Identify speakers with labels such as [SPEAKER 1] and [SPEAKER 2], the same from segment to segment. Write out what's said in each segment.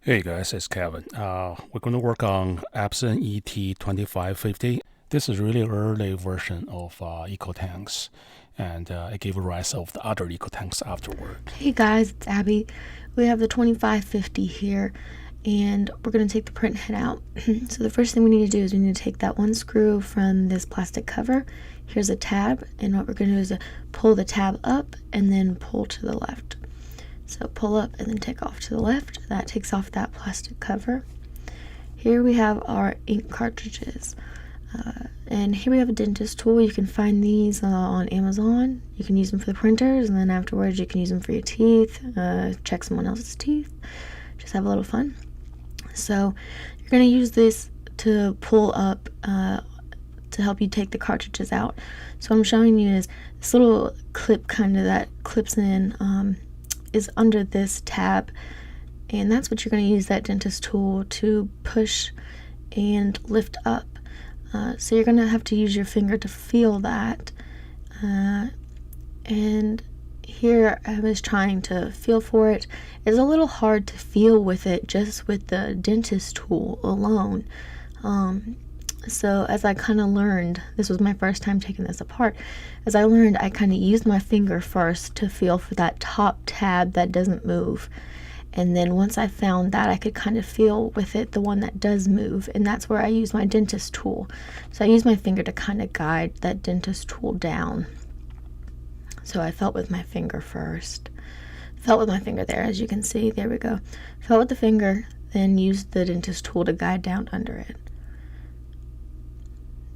[SPEAKER 1] Hey guys, it's Kevin. We're going to work on Epson ET-2550. This is really early version of EcoTanks, and it gave rise of the other EcoTanks afterward.
[SPEAKER 2] Hey guys, it's Abby. We have the 2550 here, and we're going to take the print head out. So the first thing we need to do is we need to take that one screw from this plastic cover. Here's a tab, and what we're going to do is pull the tab up and then pull to the left. So pull up and then take off to the left. That takes off that plastic cover. Here we have our ink cartridges. And here we have a dentist tool. You can find these on Amazon. You can use them for the printers, and then afterwards you can use them for your teeth, check someone else's teeth, just have a little fun. So you're going to use this to pull up to help you take the cartridges out. So what I'm showing you is this little clip kind of that clips in is under this tab, and that's what you're going to use that dentist tool to push and lift up. So you're going to have to use your finger to feel that. And here I was trying to feel for it. It's a little hard to feel with it just with the dentist tool alone. So as I kind of learned, this was my first time taking this apart, as I learned, I kind of used my finger first to feel for that top tab that doesn't move. And then once I found that, I could kind of feel with it the one that does move, and that's where I use my dentist tool. So I use my finger to kind of guide that dentist tool down. So I felt with my finger first. Felt with my finger there, as you can see. There we go. Felt with the finger, then used the dentist tool to guide down under it.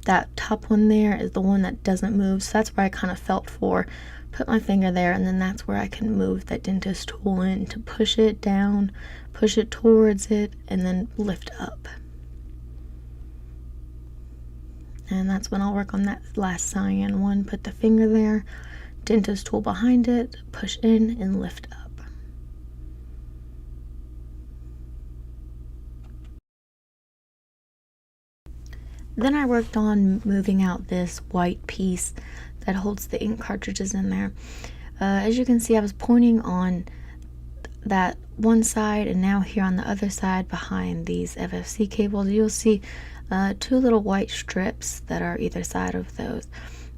[SPEAKER 2] That top one there is the one that doesn't move, so that's where I kind of felt for. Put my finger there, and then that's where I can move that dentist tool in to push it down, push it towards it, and then lift up. And that's when I'll work on that last cyan one. Put the finger there, dentist tool behind it, push in and lift up. Then I worked on moving out this white piece that holds the ink cartridges in there. As you can see, I was pointing on that one side, and now here on the other side behind these FFC cables, you'll see two little white strips that are either side of those.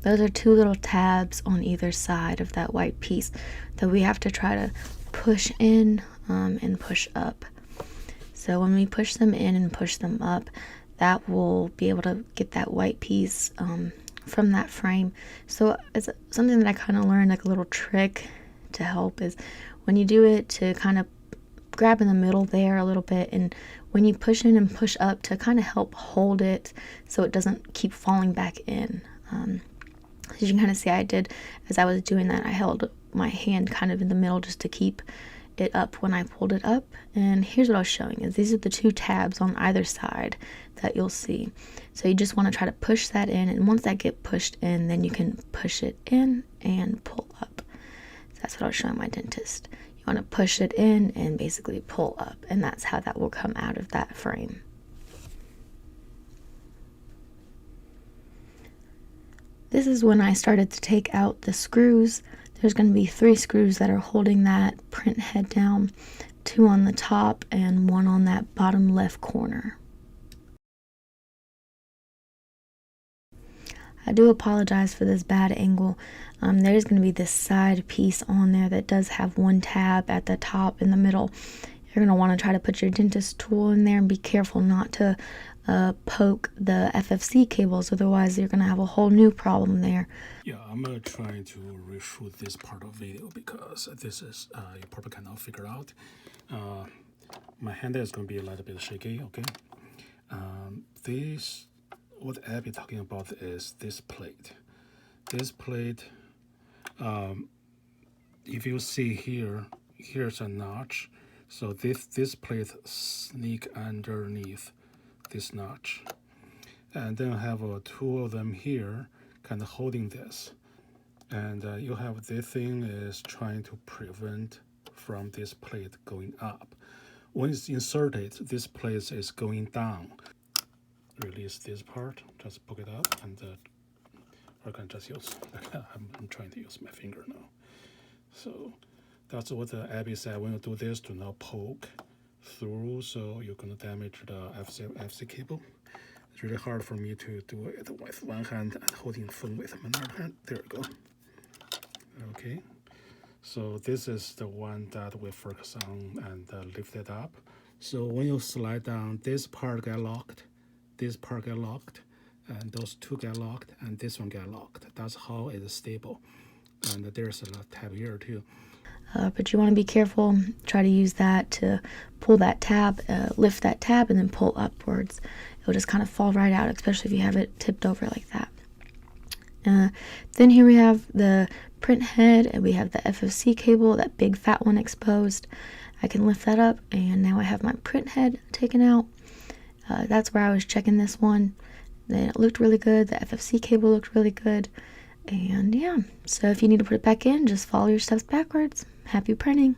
[SPEAKER 2] Those are two little tabs on either side of that white piece that we have to try to push in and push up. So when we push them in and push them up, that will be able to get that white piece from that frame. So it's something that I kind of learned, like a little trick to help, is when you do it to kind of grab in the middle there a little bit, and when you push in and push up to kind of help hold it so it doesn't keep falling back in. As you can kind of see, I did, as I was doing that, I held my hand kind of in the middle just to keep it up when I pulled it up. And here's what I was showing, is these are the two tabs on either side that you'll see. So you just want to try to push that in, and once that get pushed in, then you can push it in and pull up. So that's what I was showing my dentist. You want to push it in and basically pull up, and that's how that will come out of that frame. This is when I started to take out the screws. There's going to be 3 screws that are holding that print head down, 2 on the top and 1 on that bottom left corner. I do apologize for this bad angle. There's going to be this side piece on there that does have 1 tab at the top in the middle. You're going to want to try to put your dentist tool in there and be careful not to poke the FFC cables, otherwise you're going to have a whole new problem there.
[SPEAKER 1] Yeah, I'm trying to reshoot this part of video because this is, you probably cannot figure out. My hand is going to be a little bit shaky, okay? What Abby talking about is this plate. This plate, if you see here, here's a notch. So this plate sneak underneath this notch. And then I have 2 of them here kind of holding this. And you have this thing is trying to prevent from this plate going up. When it's inserted, this plate is going down. Release this part, just poke it up, and I can just use, I'm trying to use my finger now. So that's what Abby said, when you do this, do not poke through, so you're gonna damage the FC cable. It's really hard for me to do it with one hand and holding the phone with another hand. There we go. Okay, so this is the one that we focus on and lift it up. So when you slide down, this part get locked, this part get locked, and those two get locked, and this one get locked. That's how it's stable. And there's a tab here too.
[SPEAKER 2] But you want to be careful. Try to use that to pull that tab, lift that tab, and then pull upwards. It'll just kind of fall right out, especially if you have it tipped over like that. Then here we have the print head, and we have the FFC cable, that big fat one exposed. I can lift that up, and now I have my print head taken out. That's where I was checking this one. Then it looked really good. The FFC cable looked really good. And yeah, so if you need to put it back in, just follow your steps backwards. Happy printing.